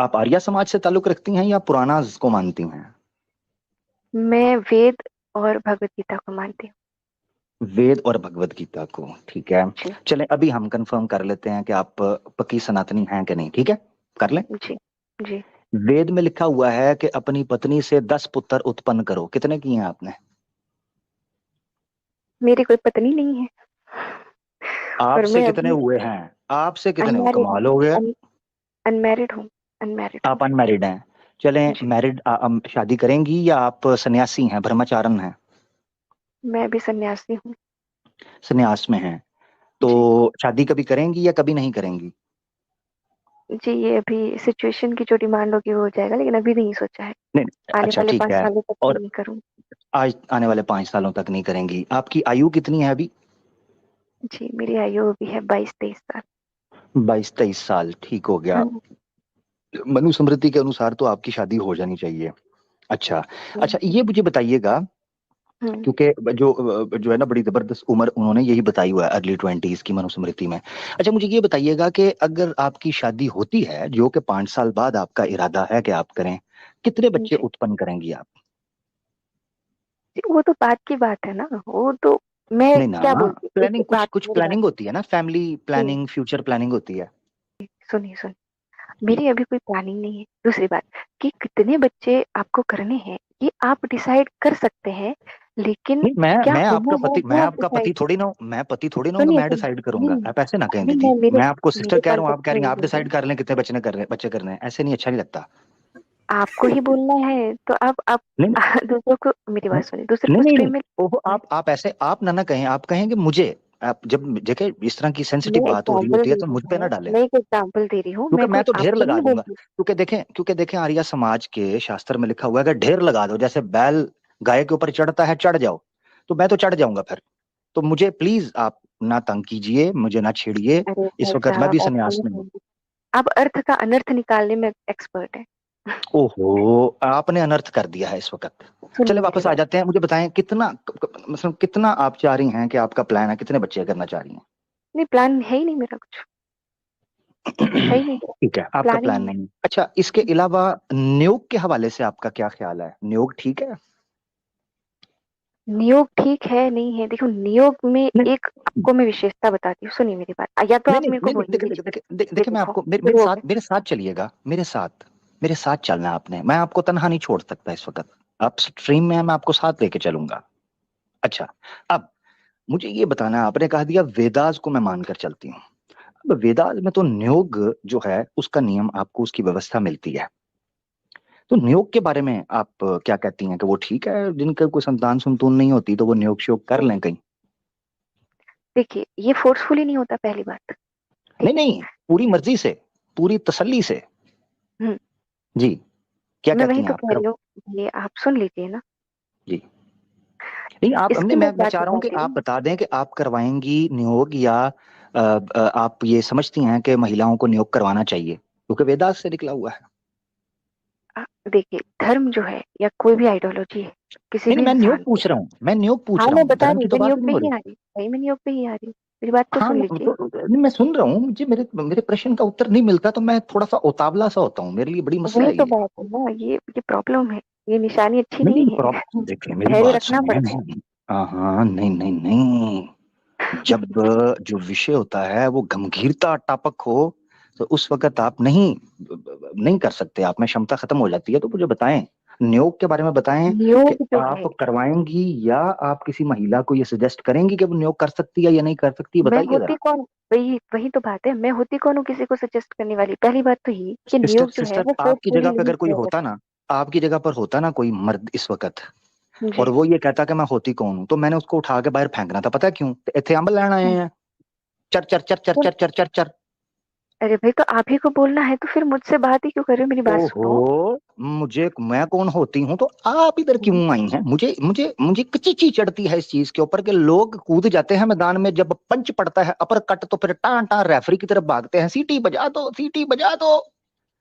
आप आर्य समाज से ताल्लुक रखती हैं या पुराना को मानती हैं? मैं वेद और भगवत गीता को मानती हूँ। वेद और भगवत गीता को, ठीक है। जी। चलें अभी हम कंफर्म कर लेते हैं कि आप पक्की सनातनी हैं कि नहीं, ठीक है, कर लें। जी। जी। वेद में लिखा हुआ है कि अपनी पत्नी से 10 पुत्र उत्पन्न करो, कितने किए हैं आपने? मेरी कोई पत्नी नहीं है और आपसे मैं कितने अभी हुए हैं? आपसे कितने हुए? अनमैरिड कमाल हो गया। अनमैरिड हूँ। अनमैरिड हूँ। आप अनमैरिड हैं? चलें, जी। मैरिड शादी करेंगी या आप सन्यासी हैं, ब्रह्मचारन हैं? मैं अभी सन्यासी हूँ। सन्यास में हैं तो जी। शादी कभी करेंगी या कभी नहीं करेंगी? जी, ये अभी सिचुएशन की जो डिमांड होगी वो हो जाएगा, लेकिन अभी नहीं सोचा है। नहीं, आने अच्छा वाले ठीक 5 है। सालों तक तो और नहीं करूँ। आज आने वाले 5 सालों तक नहीं करेंगी। आपकी आयु कितनी है अभी? जी, मेरी आयु अभी है 22-23 साल। 22-23 साल, ठीक हो गया। हाँ। मनुस्मृति के अनुसार तो आपकी शादी हो जानी चाहिए। अच्छा। अच्छा, हम्म। ये मुझे बताइएगा, हम्म। क्योंकि जो जो है ना, बड़ी जबरदस्त उम्र उन्होंने यही बताई हुआ है, अर्ली 20s की मनुस्मृति में। अच्छा, मुझे ये बताइएगा कि अगर आपकी शादी होती है, जो कि 5 साल बाद आपका इरादा है कि आप करें, कितने बच्चे जी। उत्पन्न करेंगी आप? जी, वो तो बात की बात है ना, वो तो मैं नहीं ना, क्या बोलती हूँ, प्लानिंग, एक कुछ बात कुछ मेरी बात प्लानिंग होती है ना, फैमिली सुनिए। प्लानिंग, फ्यूचर प्लानिंग होती है। सुनिए सुनिए, मेरी अभी कोई प्लानिंग नहीं है। दूसरी बात कि कितने बच्चे आपको करने हैं ये आप डिसाइड कर सकते हैं, लेकिन नहीं, मैं क्या मैं आपका होना है पति, मैं वो आप आपका पति डिसाइड। थोड़ी ना हूँ, मैं पति थोड़ी ना हूँ कि सुनिए मैं सुनिए। डिसाइड नहीं करूंगा। आप ऐसे ना कहें नहीं, दीदी। मैं मेरे मैं आपको सिस्टर मेरे कह पास रहा हूँ, आप कह बच्चे रही हैं नहीं आप बोल डिसाइड कर लें कितने बच्चे करने हैं। ऐसे नहीं, अच्छा नहीं लगता। आपको ही बोलना है तो आप नहीं दूसरों को, मेरी बात सुनिए, दूसरों नहीं को नहीं नहीं, स्ट्रीम में। ओहो, आप ऐसे आप ना ना कहें, आप कहेंगे मुझे। आप जब जगह इस तरह की मैं सेंसिटिव बात हो रही एग्जाम्पल होती है दे तो रही मुझ पे ना हूँ, डालें। मैं एक एग्जाम्पल दे रही हूँ, क्योंकि मैं मैं कोई तो ढेर आपको लगा नहीं दूंगा। बोलती। क्योंकि देखें आर्य समाज के शास्त्र में लिखा हुआ है कि ढेर लगा दो, जैसे बैल गाय के ऊपर चढ़ता है, चढ़ जाओ। तो मैं तो चढ़ जाऊंगा फिर। तो मुझे प्लीज आप ना तंग कीजिए, मुझे ना छेड़िए। अरे इस भाई वक्त मैं भी साहब, आपको संन्यास नहीं में हूँ। बोलती। आप अर्थ का अनर्थ निकालने में एक्सपर्ट है। ओहो, आपने अनर्थ कर दिया है इस वक्त। चले सुनिए मेरी वापस आ बात। जाते हैं, मुझे बताएं कितना, मतलब कितना आप चाह रही हैं, कि आपका प्लान है, कितने बच्चे करना चाह रही नहीं, प्लान है ही नहीं मेरा कुछ। है ही हैं? नहीं। ठीक है, आपका प्लान ही प्लान नहीं। नहीं। अच्छा, इसके अलावा नियोग के हवाले से आपका क्या ख्याल है? नियोग ठीक है? नियोग ठीक है नहीं है, देखो नियोग में नहीं एक आपको मैं विशेषता बताती हूँ, सुनिए मेरी बात, या तो नहीं आप नहीं मेरे को नहीं नहीं, बोलिए देखिए बीच देखिए में। देखिए देखिए ये देखिए, मैं देखो, आपको मेरे शुरू हो गया। मेरे साथ चलिएगा, मेरे साथ चलना है आपने। मैं आपको तनहा नहीं छोड़ सकता इस वक्त। आप स्ट्रीम में हैं, मैं आपको साथ लेके चलूंगा। अच्छा, अब मुझे ये बताना है, आपने कहा दिया वेदास को मैं मानकर चलती हूँ। अब वेदास में तो नियोग जो है उसका नियम, आपको उसकी व्यवस्था मिलती है। तो नियोग के बारे में आप क्या कहती हैं, कि वो ठीक है, जिनका कोई संतान संतून नहीं होती तो वो नियोग शियोग कर लें कहीं? देखिए, ये फोर्सफुली नहीं होता, पहली बात। ठीक नहीं है। नहीं, पूरी मर्जी से, पूरी तसल्ली से। हम्म। जी, क्या मैं कहती वही हैं तो आप, कह करो। रही हूँ। ये आप सुन लीजिए ना। जी, नहीं आप, हमने, इसकी मैं एक मैं बात चाह रहा हूँ कि बताती आप हूँ। बता दें कि आप करवाएंगी नियोग, या आप ये समझती हैं कि महिलाओं को नियोग करवाना चाहिए, क्योंकि वेदास से निकला हुआ है। देखिए, धर्म जो है या कोई भी आइडियोलॉजी है किसी नहीं नहीं, भी मैं नियोग इंसान पूछ को। रहा हूँ, मैं नियोग पूछ हाँ, रहा मैं हूँ, बता धर्म रही की हूँ, तो मैं बात नियोग ही पे नहीं हो ही रही। आ रही हूँ भाई, मैं नियोग पे ही आ रही हूँ। मेरी बात तो हाँ सुन लीजिए। नहीं, मैं सुन रहा हूँ, मुझे मेरे मेरे प्रश्न का उत्तर नहीं मिलता तो मैं थोड़ा सा उतावला सा होता हूँ, मेरे लिए बड़ी मसला वही है तो ये। बात है ना, ये प्रॉब्लम है। ये निशानी अच्छी नहीं नहीं नहीं, है। देखिए मेरी धैर्य बात रखना सुनिए, पड़ता है। नहीं। हाँ हाँ, नहीं नहीं नहीं, जब जो विषय होता है वो गंभीरता टापक हो, तो उस वक्त आप नहीं कर सकते, आप में क्षमता खत्म हो जाती है। तो मुझे बताएं, नियोग के बारे में बताएं, कि नियोग जो आप है, करवाएंगी या आप किसी महिला को ये सजेस्ट करेंगी कि वो नियोग कर सकती है या नहीं कर सकती है, मैं बताइए होती जरा। कौन, वही वही तो बात है, मैं होती कौन हूँ किसी को सजेस्ट करने वाली। पहली बात तो ये कि सिस्टर नियोग जो है सिस्टर, वो आपकी फोर्सफुली जगह पे नहीं अगर कोई किया होता जाता। ना, आपकी जगह पर होता ना कोई मर्द इस वक्त, और जी। वो ये कहता कि मैं होती कौन हूं, तो मैंने उसको उठा के बाहर फेंकना था। पता है क्यों? इतने अम्ब लेना आए हम्म। हैं। चर चर चर चर तो चर चर चर चर। अरे भाई, तो आप ही को बोलना है तो फिर मुझसे बात ही क्यों कर रहे हो, मेरी बात सुनो। ओहो, मैं कौन होती हूँ तो आप इधर हम्म। क्यों आई हैं? मुझे मुझे मुझे कच्ची चढ़ती है इस चीज के ऊपर, कि लोग कूद जाते हैं मैदान में, जब पंच पड़ता है अपर कट तो फिर टां टां रेफरी की तरफ भागते हैं, सीटी बजा दो, सीटी बजा दो।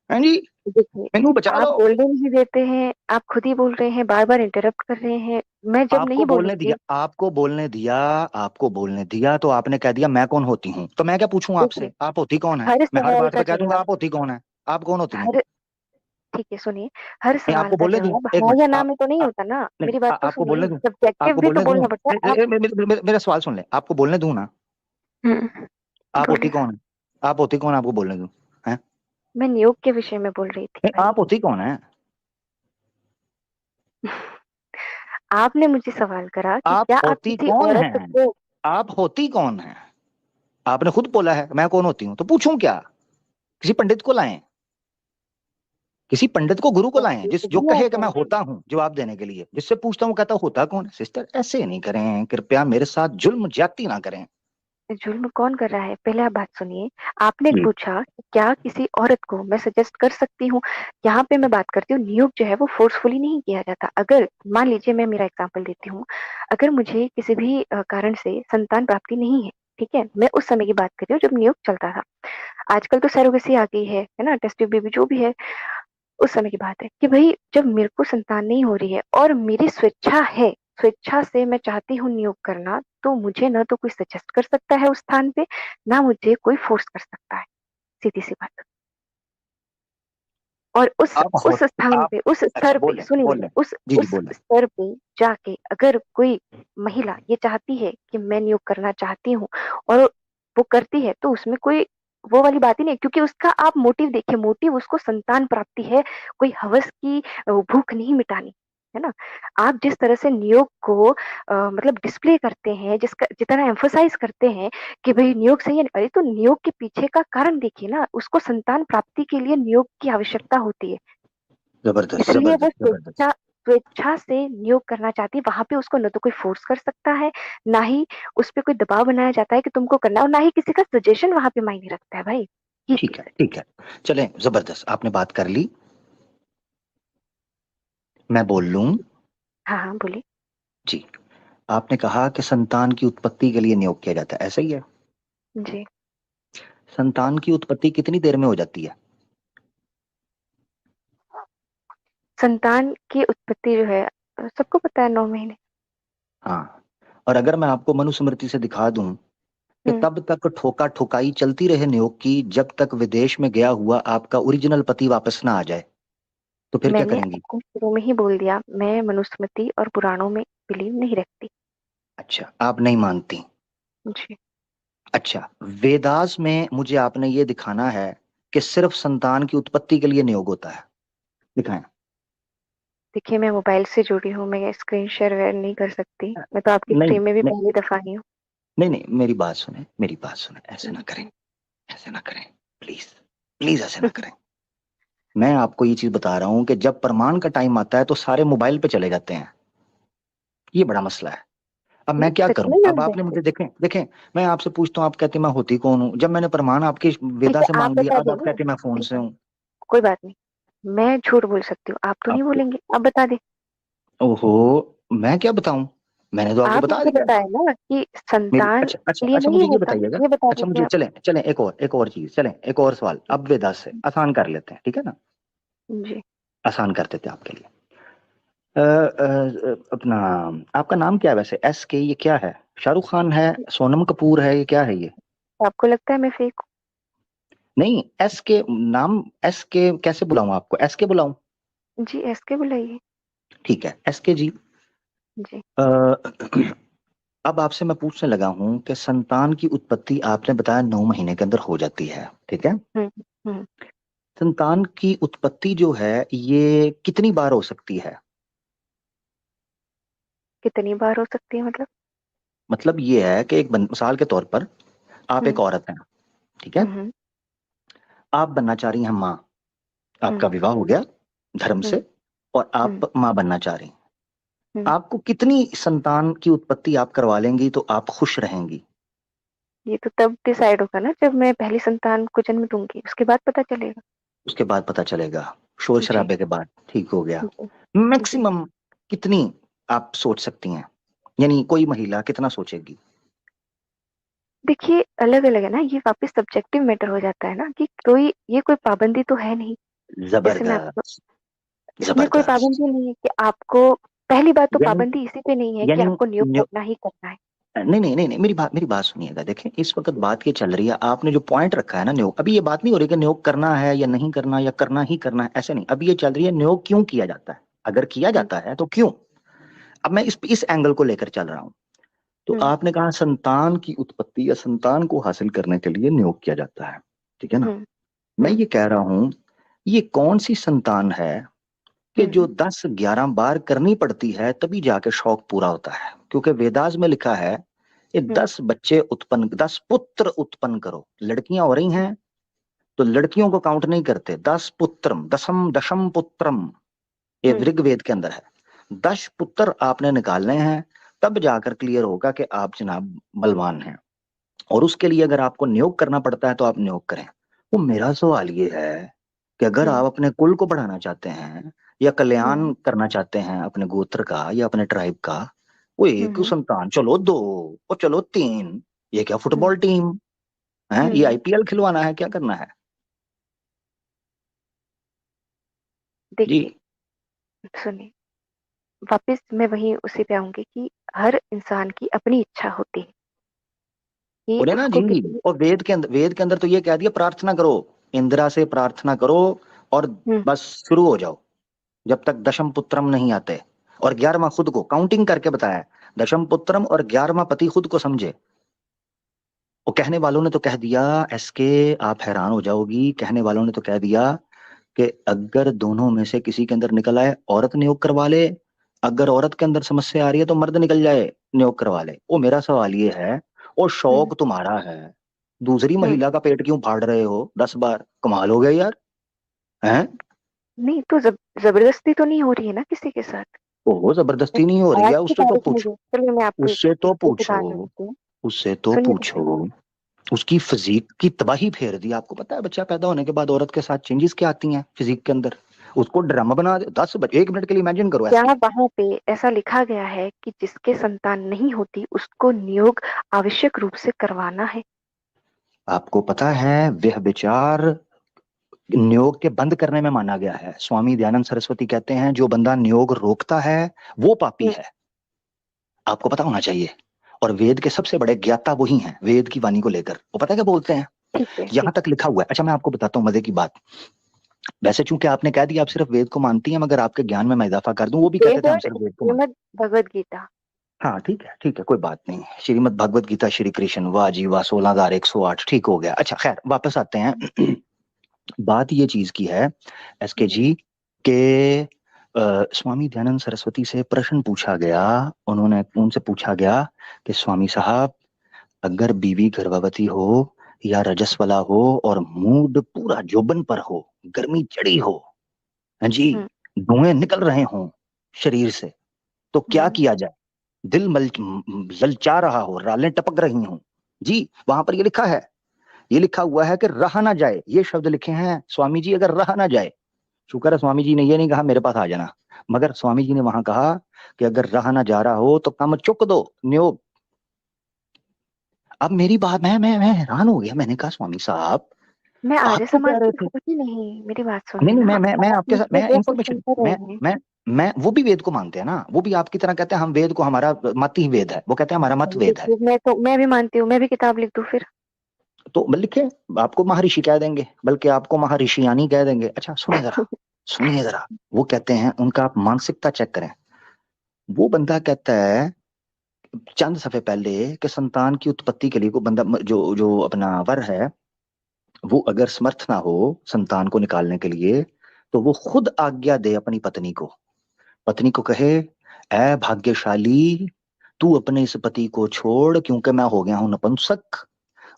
हैं जी, देखिए, मैनू बचा आप लो। बोलने नहीं देते हैं, आप खुद ही बोल रहे हैं, बार बार इंटरप्ट कर रहे हैं। मैं जब आपको नहीं बोलने दिया, बोलूंगी। आपको बोलने दिया तो आपने कह दिया मैं कौन होती हूँ, तो मैं क्या पूछूं देखिए, आपसे, आप होती कौन है? हर मैं हर सवाल बात का पे कह दूंगा जवाब, आप होती कौन है। आप कौन होती हैं? हर ठीक है, सुनिए, हर नहीं, सवाल आपको का बोलने दूं, जवाब एक हाँ मिनट या ना में तो नहीं होता ना। नहीं, मेरी बात तो आपको बोलने सुनिए, दूं, सब्जेक्टिव आपको भी तो बोलने दूं, बोलना पड़ता है। आप मेरा सवाल सुन ले, आपको बोलने दूं ना। हम्म, आप होती बोलिए। कौन है? आप होती कौन, आपको बोलने दूं? हैं? मैं नियोग के विषय में बोल रही थी नहीं, भाई। आप होती कौन है? आपने मुझे सवाल करा कि आप क्या आप होती किसी कौन औरत है? को। आप होती कौन है? आपने खुद बोला है मैं कौन होती हूँ, तो पूछूं क्या? किसी पंडित को लाएं, किसी पंडित को, गुरु को लाएं, जिस जो दिया कहे कि मैं है। होता हूँ जवाब देने के लिए। जिससे पूछता हूँ कहता होता कौन है। सिस्टर ऐसे नहीं करें कृपया, मेरे साथ जुल्म ज्यादती ना करें। जुल्म कौन कर रहा है, पहले आप बात सुनिए। आपने जी। पूछा कि क्या किसी औरत को मैं सजेस्ट कर सकती हूँ। यहाँ पे मैं बात करती हूँ, नियोग जो है वो फोर्सफुली नहीं किया जाता। अगर मान लीजिए, मैं मेरा एग्जांपल देती हूँ, अगर मुझे किसी भी कारण से संतान प्राप्ति नहीं है, ठीक है, मैं उस समय की बात कर रही हूँ जब नियोग चलता था। आजकल तो सरोगेसी आ गई है ना, टेस्ट ट्यूब बेबी जो भी है। उस समय की बात है कि भाई जब मेरे को संतान नहीं हो रही है और मेरी स्वेच्छा है, स्वेच्छा से मैं चाहती हूँ नियोग करना, तो मुझे ना तो कोई सजेस्ट कर सकता है उस स्थान पे, ना मुझे कोई फोर्स कर सकता है। सीधी सी बात। और आप हो, उस स्थान आप, पे, उस अच्छा स्तर पे, बोले सुनिए, बोले। उस जी जी उस बोले। स्तर पे जाके अगर कोई महिला ये चाहती है कि मैं नियोग करना चाहती हूँ और वो करती है, तो उसमें कोई वो वाली बात ही नहीं है, क्योंकि उसका आप मोटिव देखिए, मोटिव उसको संतान प्राप्ति है, कोई हवस की भूख नहीं मिटानी, है ना। आप जिस तरह से नियोग को मतलब डिस्प्ले करते हैं, जिसका जितना एम्फोसाइज करते हैं कि भाई नियोग सही है, अरे तो नियोग के पीछे का कारण देखिए ना, उसको संतान प्राप्ति के लिए नियोग की आवश्यकता होती है। जबरदस्त इसलिए वो जबरदस्त जबरदस्त। स्वेच्छा से नियोग करना चाहती है। वहां पे उसको न तो कोई फोर्स कर सकता है, ना ही उस पे कोई दबाव बनाया जाता है कि तुमको करना है, और ना ही किसी का सजेशन वहां पे मायने रखता है भाई। ये ठीक चीज है है। ठीक है। चलें, जबरदस्त, आपने बात कर ली। मैं बोल लूं? हाँ हाँ, बोलिए। जी। आपने कहा कि संतान की उत्पत्ति के लिए नियोग किया जाता है, ऐसा ही है? जी। संतान की उत्पत्ति कितनी देर में हो जाती है? संतान की उत्पत्ति जो है सबको पता है, 9 महीने। हाँ। और अगर मैं आपको मनुस्मृति से दिखा दूं कि हम्म। तब तक ठोका ठोकाई चलती रहे नियोग की जब तक विदेश में गया हुआ आपका ओरिजिनल पति वापस ना आ जाए, तो फिर क्या मैंने करेंगी? आपको शुरू में ही बोल दिया, मैं मनुस्मृति और पुराणों में बिलीव नहीं रखती। अच्छा, आप नहीं मानती। जी। अच्छा, वेदास में मुझे आपने ये दिखाना है कि सिर्फ संतान की उत्पत्ति के लिए नियोग होता है, दिखाएं। देखिए, मैं मोबाइल से जुड़ी हूँ, मैं स्क्रीन शेयर वेयर नहीं कर सकती, मैं तो आपकी नहीं स्ट्रीम में भी नहीं पहली दफा ही हूँ। नहीं नहीं, मेरी बात सुने, मेरी बात सुने, ऐसे ना करें, जी। ऐसे ना करें, प्लीज, प्लीज ऐसे ना करें। मैं आपको ये चीज बता रहा हूं कि जब प्रमाण का टाइम आता है तो सारे मोबाइल पे चले जाते हैं। ये बड़ा मसला है। अब नहीं, मैं क्या सच करूं? में अब मिल आपने जाएंगे। मुझे देखें देखें, मैं आपसे पूछता हूं, आप कहते हैं मैं होती कौन हूं, जब मैंने प्रमाण आपके ठीक वेदा है, से आप मांग लिया, बता अब आप देंगे। कहते हैं मैं फोन ठीक से है, हूं। कोई बात नहीं, मैं झूठ बोल सकती हूँ, आप तो नहीं आप, बोलेंगे, आप बता दे। ओहो, मैं क्या बताऊं? मैंने तो आपको आप बता मुझे दिया। बताए ना कि मेरी, संतान अच्छा अच्छा के लिए अच्छा, नहीं मुझे ये होता, बताइएगा। ये बता अच्छा दीजिए मुझे, आप। चलें चलें, एक और चीज, चलें एक और सवाल, अब वेदा से आसान कर लेते हैं, ठीक है ना? जी। आसान कर देते हैं आपके लिए। अपना, आपका नाम क्या है वैसे? एस के, ये क्या है? शाहरुख खान है, सोनम कपूर है, ये क्या है ये? आपको लगता है मैं फेक नहीं, एस के नाम, एस के कैसे बुलाऊं आपको, एस के बुलाऊं? हूँ? जी, एस के बुलाइए। ठीक है, एस के जी। जी। अ, अब आपसे मैं पूछने लगा हूं कि संतान की उत्पत्ति आपने बताया 9 महीने के अंदर हो जाती है, ठीक है? हम्म। हम्म। संतान की उत्पत्ति जो है ये कितनी बार हो सकती है? कितनी बार हो सकती है मतलब? मतलब ये है कि एक मिसाल के तौर पर, आप एक हम्म। औरत हैं, ठीक है? हम्म। आप बनना चाह रही हैं माँ, हम्म। आपका विवाह हो गया धर्म हम्म। से, और हम्म। आप माँ बनना चाह रही हैं। हम्म। आपको कितनी संतान की उत्पत्ति आप करवा लेंगी तो आप खुश रहेंगी? ये तो तब डिसाइड होगा ना जब मैं पहली संतान को जन्म दूंगी, उसके बाद पता चलेगा। उसके बाद पता चलेगा, शोर जी। शराबे के बाद, ठीक हो गया। जी। जी। मैक्सिमम कितनी आप सोच सकती हैं? यानी कोई महिला कितना सोचेगी? देखिए, अलग अलग है ना, ये वापस सब्जेक्टिव मैटर हो जाता है ना, कि कोई ये कोई पाबंदी तो है नहीं। जैसे मैं आपको, जबरदस्त इसमें कोई जबरदस्त। पाबंदी नहीं है कि आपको, पहली बात तो यानी पाबंदी इसी पे नहीं है कि यानी आपको नियोग न्यू- करना ही करना है। नहीं नहीं नहीं नहीं, मेरी बात सुनिएगा। देखें, इस वक्त बात ये चल रही है, आपने जो पॉइंट रखा है ना नियोग, अभी ये बात नहीं हो रही कि नियोग करना है या नहीं करना, या करना ही करना है, ऐसे नहीं। अभी ये चल रही है नियोग क्यों किया जाता है, अगर किया हम्म जाता है तो क्यों। अब मैं इस एंगल को लेकर चल रहा हूँ। तो हम्म आपने कहा संतान की उत्पत्ति या संतान को हासिल करने के लिए नियोग किया जाता है, ठीक है ना। हम्म मैं हम्म ये कह रहा हूं, ये कौन सी संतान है कि जो हम्म 10-11 बार करनी पड़ती है तभी जाके शौक पूरा होता है। क्योंकि वेदास में लिखा है ये हम्म 10 पुत्र उत्पन्न करो। लड़कियां हो रही हैं तो लड़कियों को काउंट नहीं करते। 10 पुत्रम, दशम दशम पुत्रम, ये हम्म ऋग्वेद के अंदर है। 10 पुत्र आपने निकालने हैं, तब जाकर क्लियर होगा कि आप जनाब बलवान हैं। और उसके लिए अगर आपको नियोग करना पड़ता है तो आप नियोग करें। वो मेरा सवाल ये है कि अगर हम्म आप अपने कुल को बढ़ाना चाहते हैं या हम्म कल्याण करना चाहते हैं अपने गोत्र का या अपने ट्राइब का, वो एक हम्म संतान चलो 2, वो चलो 3, ये क्या हम्म फुटबॉल टीम है, ये हम्म। आईपीएल खिलवाना है, क्या करना है। जी। देखिए, सुनिए, वापस मैं वहीं उसी पे आऊंगी कि हर इंसान की अपनी इच्छा होती है कि बोले ना उसको जी। किसी। और वेद के अंदर तो ये कह दिया प्रार्थना करो, इंदिरा से प्रार्थना करो, और हम्म बस शुरू हो जाओ जब तक दशम पुत्रम नहीं आते। और 11वां खुद को काउंटिंग करके बताया है। दशम पुत्रम और 11वां पति खुद को समझे। वो कहने वालों ने तो कह दिया, एसके आप हैरान हो जाओगी, कहने वालों ने तो कह दिया कि अगर दोनों में से किसी के अंदर निकल आए औरत नियोग करवा ले, अगर औरत के अंदर समस्या आ रही है तो मर्द निकल जाए नियोग करवा ले। वो मेरा सवाल ये है, और हम्म शौक तुम्हारा है, दूसरी हम्म। महिला का पेट क्यों फाड़ रहे हो 10 बार, कमाल हो गया यार। हैं। नहीं तो जबरदस्ती तो नहीं हो रही है ना किसी के साथ। ओहो, जबरदस्ती नहीं हो रही आज है, की उससे तो तारीख में पूछो। जो, चलिए मैं आपको उससे तो एक पूछो। उदाहरण देती हूँ। उससे तो सुनिए तो सही। पूछो। उसकी फिजिक की तबाही फेर दी। आपको पता है बच्चा पैदा होने के बाद औरत के साथ चेंजेस क्या आती हैं फिजिक के अंदर। उसको ड्रामा बना दे 10 बजे, 1 मिनट के लिए इमेजिन करो क्या ऐसे। वहां पे ऐसा लिखा गया है कि जिसके संतान नहीं होती उसको नियोग आवश्यक रूप से करवाना है? आपको पता है वह विचार नियोग के बंद करने में माना गया है। स्वामी दयानंद सरस्वती कहते हैं जो बंदा नियोग रोकता है वो पापी हम्म, है। आपको पता होना चाहिए। और वेद के सबसे बड़े ज्ञाता वही हैं वेद की वाणी को लेकर। वो पता है क्या बोलते हैं, ठीक है यहां ठीक तक लिखा हुआ है। अच्छा मैं आपको बताता हूँ मजे की बात। वैसे चूंकि आपने कह दिया आप सिर्फ वेद को मानती हैं, मगर आपके ज्ञान में मैं इजाफा कर दूं, वो भी है। कहते वेद थे हम और सिर्फ वेद को मानते श्रीमद् भगवद गीता। हैं। हाँ ठीक है कोई बात नहीं। श्रीमद् भगवत गीता श्री कृष्ण, वाह जी वाह, 16,108, ठीक हो गया। अच्छा खैर वापस आते हैं। बात ये चीज की है एसके हम्म जी के स्वामी दयानंद सरस्वती से प्रश्न पूछा गया। उन्होंने उनसे पूछा गया कि स्वामी साहब, अगर बीवी गर्भवती हो या रजस्वला हो और मूड पूरा जोबन पर हो, गर्मी चढ़ी हो, हाँ जी, हम्म धुएं निकल रहे हों शरीर से, तो क्या हम्म किया जाए। दिल ललचा रहा हो, रालें टपक रही हों। जी वहां पर ये लिखा है, ये लिखा हुआ है कि रहा ना जाए, ये शब्द लिखे हैं स्वामी जी, अगर रहा ना जाए। शुक्र है स्वामी जी ने ये नहीं कहा मेरे पास आ जाना, मगर स्वामी जी ने वहां कहा कि अगर रहा ना जा रहा हो तो कम चुक दो न्यो। अब मेरी बात, मैं हैरान हो गया। मैंने कहा स्वामी साहब, मैं आर्य आप तो कह समाज रहे की थे। हूँ ही नहीं, मेरी बात नहीं सुनिए नहीं, ना। मैं आप आपके साथ, मुझसे मैं जो क्वेश्चन इंफॉर्मेशन, कर रहे हैं। मैं वो भी वेद को मानते हैं ना, वो भी आपकी तरह कहते हैं हम वेद को, हमारा मत ही वेद है, वो कहते हैं हमारा मत वेद है। देखिए, मैं भी मानती हूँ, मैं भी किताब लिख दूँ फिर। तो लिखे, आपको महर्षि कह देंगे, बल्कि आपको महर्षियानी कह देंगे। अच्छा सुनिए जरा, सुनिए जरा। वो कहते हैं, उनका आप मानसिकता चेक करें। वो बंदा कहता है चंद सफे पहले कि संतान की उत्पत्ति के लिए कोई बंदा जो जो अपना वर है, वो अगर समर्थ ना हो संतान को निकालने के लिए, तो वो खुद आज्ञा दे अपनी पत्नी को। पत्नी को कहे, ऐ भाग्यशाली, तू अपने इस पति को छोड़ क्योंकि मैं हो गया हूं नपुंसक।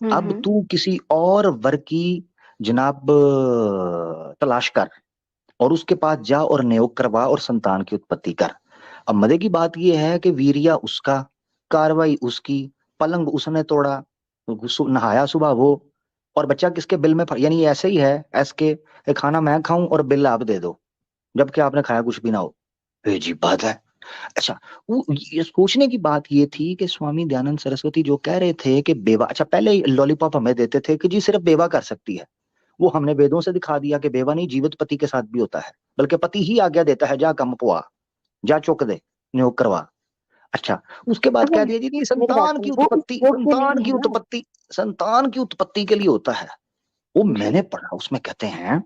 अब हम्म। तू किसी और वर की जनाब तलाश कर, और उसके पास जा और नियोग करवा और संतान की उत्पत्ति कर। अब मजे की बात यह है कि वीरिया उसका, कार्रवाई उसकी, पलंग उसने तोड़ा, नहाया सुबह वो, और बच्चा किसके बिल में यानी ये ऐसे ही है ऐस के खाना मैं खाऊं और बिल आप दे दो, जबकि आपने खाया कुछ भी ना हो। ये अजीब बात है। अच्छा, वो ये सोचने की बात ये थी कि स्वामी दयानंद सरस्वती जो कह रहे थे कि बेवा, अच्छा पहले लॉलीपॉप हमें देते थे कि जी सिर्फ बेवा कर सकती है। वो हमने वेदों से दिखा दिया कि बेवा नहीं, जीवित पति के साथ भी होता है, बल्कि पति ही आज्ञा देता है जा कम पुआ, जा चुक दे, नियोग करवा। अच्छा, उसके बाद वो कह दिया जी नहीं, मेरी बात संतान की सुनिए, वो उत्पत्ति, उपयोग के लिए है ना। संतान की उत्पत्ति के लिए होता है। वो जी। मैंने पढ़ा, उसमें कहते हैं,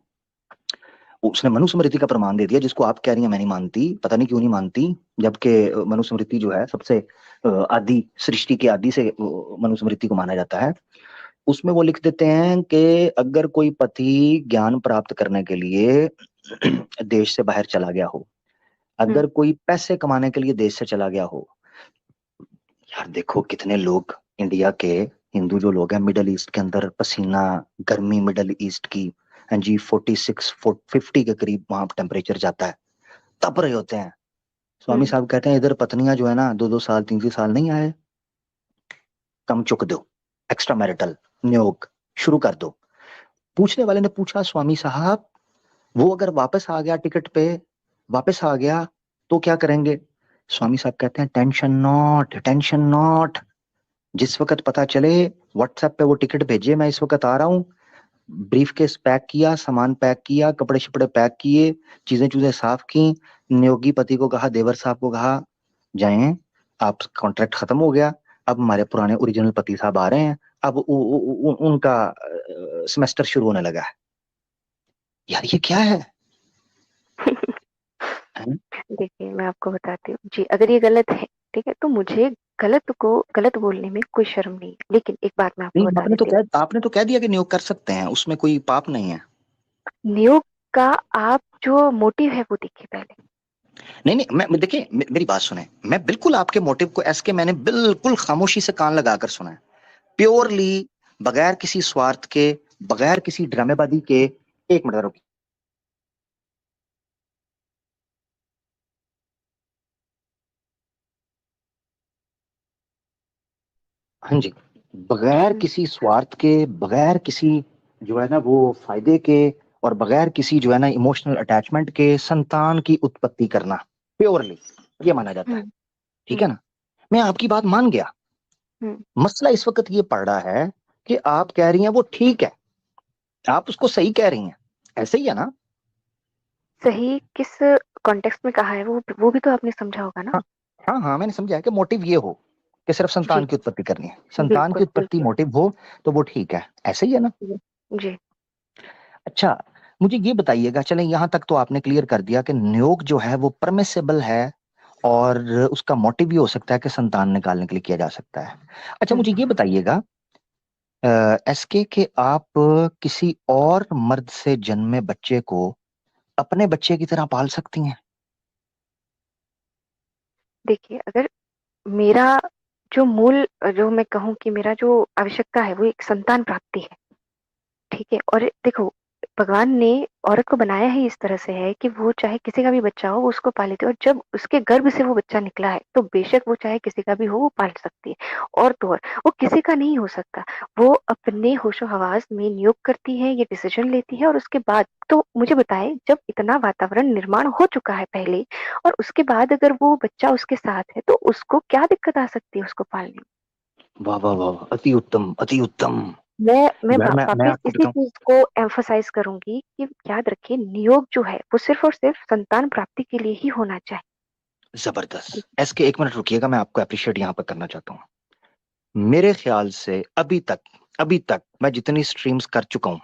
उसने मनुस्मृति का प्रमाण दे दिया, जिसको आप कह रही हैं मैं नहीं मानती, पता नहीं क्यों नहीं मानती, जबकि मनुस्मृति जो है सबसे आदि, सृष्टि के आदि से मनुस्मृति को माना जाता है। उसमें वो लिख देते हैं कि अगर कोई पति ज्ञान प्राप्त करने के लिए देश से बाहर चला गया हो, हुँ, अगर कोई पैसे कमाने के लिए देश से चला गया हो, यार देखो कितने लोग इंडिया के हिंदू जो लोग हैं मिडल ईस्ट के अंदर, पसीना, गर्मी मिडल ईस्ट की, हाँ जी, 46 50 के करीब वहां टेम्परेचर जाता है, तप रहे होते हैं। स्वामी हुँ, साहब कहते हैं इधर पत्नियां जो है ना 2-2 साल 3-3 साल नहीं आए, कम चुक दो, एक्स्ट्रा मैरिटल नियोग शुरू कर दो। पूछने वाले ने पूछा, स्वामी साहब वो अगर वापस आ गया टिकट पे, वापस आ गया तो क्या करेंगे? स्वामी साहब कहते हैं टेंशन नॉट, टेंशन नॉट। जिस वक्त पता चले व्हाट्सएप पे वो टिकट भेजे, मैं इस वक्त आ रहा हूँ, ब्रीफ केस पैक किया, सामान पैक किया, कपड़े शपड़े पैक किए, चीजें चीजें साफ की, नियोगी पति को कहा, देवर साहब को कहा, जाएं, आप कॉन्ट्रैक्ट खत्म हो गया, अब हमारे पुराने ओरिजिनल पति साहब आ रहे हैं, अब उनका सेमेस्टर शुरू होने लगा है। यार ये क्या है, हैं? देखिए मैं आपको बताती हूँ। जी, अगर ये गलत है, ठीक है? तो मुझे गलत बोलने में कोई शर्म नहीं है। लेकिन एक बात मैं आपको नहीं, बता देती हूँ, आपने तो कह दिया कि नियोग कर सकते हैं, उसमें कोई पाप नहीं है। नियोग का आप जो मोटिव है वो देखिए पहले। नहीं नहीं, मैं देखिए, मेरी बात सुने, मैं बिल्कुल आपके मोटिव को एस के मैंने बिल्कुल खामोशी से कान लगाकर सुना है, हुँ, प्योरली, बगैर किसी स्वार्थ के, बगैर किसी ड्रामेबाजी के। एक मिनट रुकिए। हाँ जी, बगैर हुँ, किसी स्वार्थ के, बगैर किसी जो है ना वो फायदे के, और बगैर किसी जो है ना इमोशनल अटैचमेंट के संतान की उत्पत्ति करना, प्योरली ये माना जाता है। हुँ, ठीक है हुँ, ना? मैं आपकी बात मान गया। हुँ। मसला इस वक्त ये पड़ रहा है कि आप कह रही हैं वो ठीक है, आप उसको सही कह रही हैं, ऐसे ही है ना? सही किस कॉन्टेक्स्ट में कहा है वो भी तो आपने समझा होगा ना? हाँ हाँ हाँ, मैंने समझा है कि मोटिव ये हो कि सिर्फ संतान जी, की उत्पत्ति करनी है, संतान की बिल्कुल, उत्पत्ति बिल्कुल। मोटिव हो तो वो ठीक है, ऐसे ही है ना? जी, जी। अच्छा, मुझे ये बताइएगा, चलें यहाँ तक तो आपने क्लियर कर दिया कि नियोग जो है वो परमिसेबल है, और उसका मोटिव ये हो सकता है कि संतान निकालने के लिए किया जा सकता है। अच्छा, हुँ। मुझे ये बताइएगा, एसके के आप किसी और मर्द से जन्मे बच्चे को अपने बच्चे की तरह पाल सकती हैं? देखिए, अगर मेरा जो मूल जो मैं कहूँ कि मेरा जो आवश्यकता है वो एक संतान प्राप्ति है। ठीक है? और देखो, भगवान ने औरत को बनाया ही इस तरह से है कि वो चाहे किसी का भी बच्चा हो, वो उसको पाल लेती है और जब उसके गर्भ से वो बच्चा निकला है, तो बेशक वो चाहे किसी का भी हो, वो पाल सकती है। और तो और, वो किसी का नहीं हो सकता। वो अपने होशो-हवास में नियोग करती है, ये डिसीज़न लेती है और उसके बाद तो मुझे बताएँ, जब इतना वातावरण निर्माण हो चुका है पहले और उसके बाद अगर वो बच्चा उसके साथ है, तो उसको क्या दिक्कत आ सकती है उसको पालने में? वाह वाह वाह वाह, अति उत्तम, अति उत्तम। मैं यार मैं वापस आपको इसी बताऊं, चीज़ को एम्फसाइज़ करूँगी कि याद रखिए नियोग जो है वो सिर्फ़ और सिर्फ़ संतान प्राप्ति के लिए ही होना चाहिए। जबरदस्त। एसके एक मिनट रुकिएगा, मैं आपको अप्रिशिएट यहाँ पर करना चाहता हूँ। मेरे ख्याल से अभी तक मैं जितनी स्ट्रीम्स कर चुका हूं,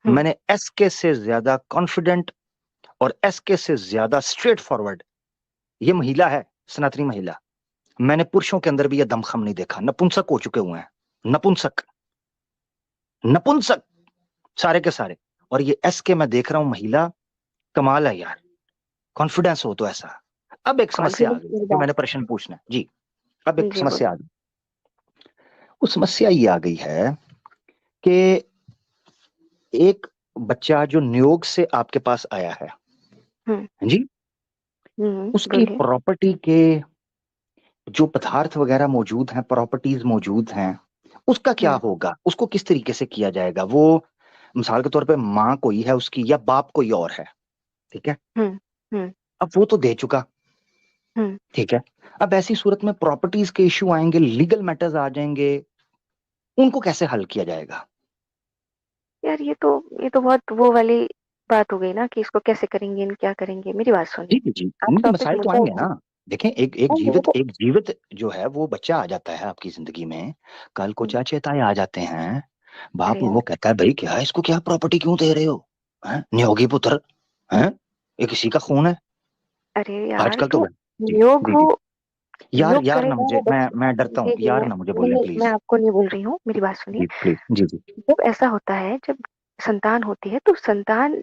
हुँ, मैंने एसके से ज्यादा कॉन्फिडेंट और एसके से ज्यादा स्ट्रेट फॉरवर्ड ये महिला है, सनातनी महिला। मैंने पुरुषों के अंदर भी ये दमखम नहीं देखा, नपुंसक हो चुके हुए हैं, नपुंसक, नपुंसक, सारे के सारे। और ये एसके मैं देख रहा हूं महिला, कमाल है यार, कॉन्फिडेंस हो तो ऐसा। अब एक समस्या आ कॉन्फिडेंस गई मेरी जो बात मैंने प्रश्न पूछना है जी। अब एक जी समस्या बोलिए। आ गई, वो समस्या ये आ गई है कि एक बच्चा जो नियोग से आपके पास आया है, हुँ, हाँ जी, उसकी बोलिए। प्रॉपर्टी के जो पदार्थ वगैरह मौजूद हैं, प्रॉपर्टीज मौजूद हैं, उसका क्या हुँ, होगा, उसको किस तरीके से किया जाएगा? वो मिसाल के तौर पे माँ कोई है उसकी या बाप कोई और है, ठीक है, हुँ, हुँ, अब वो तो दे चुका, हुँ। ठीक है, अब ऐसी सूरत में प्रॉपर्टीज के इश्यू आएंगे, लीगल मैटर्स आ जाएंगे, उनको कैसे हल किया जाएगा? यार ये तो बहुत वो वाली बात हो गई ना कि इसको कैसे करेंगे, क्या करेंगे? मेरी बात सुनिए। जी जी जी, आप नहीं टॉपिक मसाइल तो मुद्दा आएंगे उठा ना, देखें, एक और मेरे जीवित को एक जीवित जो है वो बच्चा आ जाता है आपकी जिंदगी में, कल को हम्म, चाचे ताए आ जाते हैं, अरे बाप वो यार, कहता है भाई क्या इसको क्या प्रॉपर्टी क्यों दे रहे हो, हैं नियोगी पुत्र, हैं ये किसी का खून है। अरे यार, आजकल तो तो जी नियोग जी हो, जी। यार नियोग यार ना करेगा मुझे, वो मैं बच्चा। डरता हूँ जी जी, यार, मैं ना मुझे नहीं बोलने नहीं, मैं प्लीज। आपको नहीं बोल रही हूँ, मेरी बात सुनिए। जी प्लीज, जी जी। जब ऐसा होता है, जब संतान होती है, तो संतान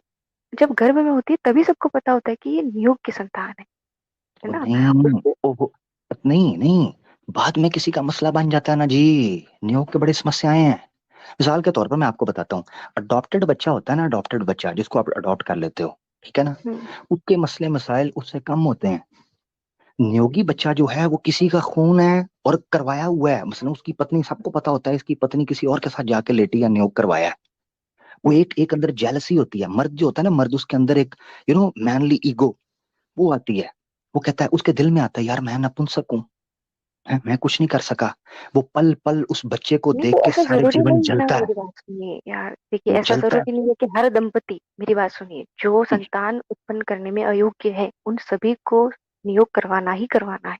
जब गर्भ में होती है तभी सबको पता होता है कि ये नियोग की संतान है ओ ना। नहीं, उसको ओ नहीं नहीं, बाद में किसी का मसला बन जाता है ना जी, नियोग के बड़े समस्याएं हैं। मिसाल के तौर पर मैं आपको बताता हूँ, अडॉप्टेड बच्चा होता है ना, अडॉप्टेड बच्चा जिसको आप अडॉप्ट कर लेते हो, ठीक है ना, हम्म, उसके मसले मसाइल उससे कम होते हैं। नियोगी बच्चा जो है वो किसी का खून है और करवाया हुआ है, मतलब उसकी पत्नी, सबको पता होता है इसकी पत्नी किसी और के साथ जाके लेटी या नियोग करवाया है। वो हम्म, एक एक अंदर जेलसी होती है, मर्द जो होता है ना, मर्द उसके अंदर एक मैनली ईगो वो आती है। वो कहता है, उसके दिल में आता है यार मैं नपुंसक हूँ, मैं कुछ नहीं कर सका। वो पल पल उस बच्चे को नहीं देख तो के ऐसा सारे जरूरी जीवन नहीं है ना, जलता है, मेरी बात सुनिए यार, देखिए वो ऐसा जलता है। जरूरी नहीं है कि हर दंपति, मेरी बात सुनिए, जो संतान उत्पन्न करने में अयोग्य है उन सभी को नियोग करवाना ही करवाना है।